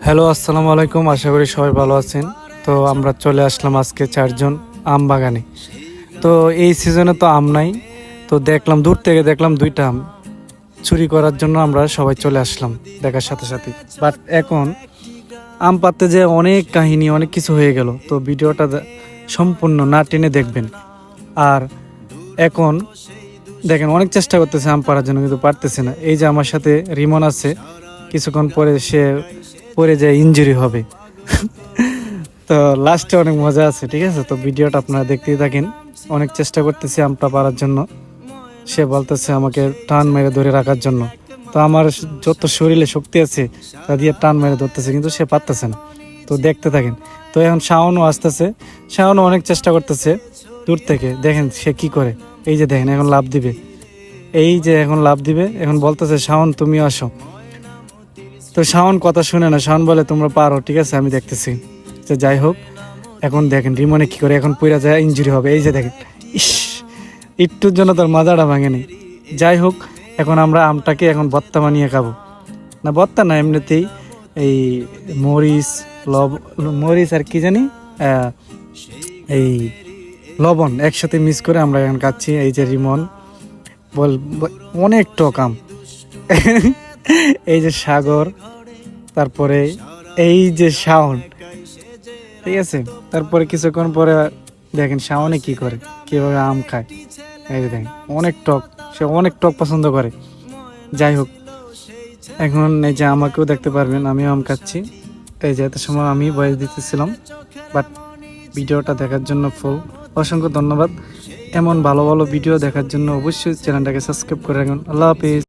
Hello, আসসালামু আলাইকুম। আশা করি সবাই ভালো আছেন। তো আমরা চলে আসলাম আজকে চারজন আম বাগানে। তো এই সিজনে তো আম নাই, তো দেখলাম দূর থেকে দেখলাম দুইটা আম চুরি করার জন্য আমরা সবাই চলে আসলাম দেখার সাথে সাথে। বাট এখন আম পাড়তে যে অনেক কাহিনী, অনেক কিছু হয়ে গেল। তো ভিডিওটা সম্পূর্ণ না টেনে দেখবেন। আর এখন দেখেন অনেক চেষ্টা করতেছে আম পাড়ার জন্য, কিন্তু পারতেছে না। এই যে আমার সাথে রিমন আছে, কিছুক্ষণ পরে সে পরে যায় ইনজুরি হবে। তো লাস্টে অনেক মজা আছে, ঠিক আছে? তো ভিডিওটা আপনারা দেখতেই থাকেন। অনেক চেষ্টা করতেছি আমটা পারার জন্য, সে বলতেছে আমাকে টান মেরে ধরে রাখার জন্য। তো আমার যত শরীরে শক্তি আছে তা দিয়ে টান মেরে ধরতেছে, কিন্তু সে পারতেছে না। তো দেখতে থাকেন। তো এখন শাওনও আসতেছে, শাওনও অনেক চেষ্টা করতেছে দূর থেকে। দেখেন সে কি করে। এই যে দেখেন এখন লাফ দিবে, এই যে এখন লাফ দিবে। এখন বলতেছে শাওন তুমি আসো। তো শাওন কথা শুনে না, শাওন বলে তোমরা পারো, ঠিক আছে আমি দেখতেছি। তো যাই হোক, এখন দেখেন রিমনে কি করে, এখন পুরা যায় ইনজুরি হবে। এই যে দেখেন, ইস, একটুর জন্য তোর মাজাটা ভাঙেনি। যাই হোক, এখন আমরা আমটাকে এখন ভর্তা বানিয়ে খাবো। না ভর্তা না, এমনিতেই এই মরিচ, মরিচ আর কি জানি, এই লবণ একসাথে মিক্স করে আমরা এখন খাচ্ছি। এই যে রিমন অনেক টক আম। এই যে সাগর, তারপরে এই যে শাওন, ঠিক আছে? তারপরে কিছুক্ষণ পরে দেখেন শাওনে কি করে, কিভাবে আম খায়। এই যে দেখেন অনেক টক, সে অনেক টক পছন্দ করে। যাই হোক, এখন এই যে আমাকেও দেখতে পারবেন, আমিও আম খাচ্ছি। এই যে এত সময় আমি ভয়েস দিতেছিলাম, বাট ভিডিওটা দেখার জন্য অসংখ্য ধন্যবাদ। এমন ভালো ভালো ভিডিও দেখার জন্য অবশ্যই চ্যানেলটাকে সাবস্ক্রাইব করে রাখুন। আল্লাহ হাফিজ।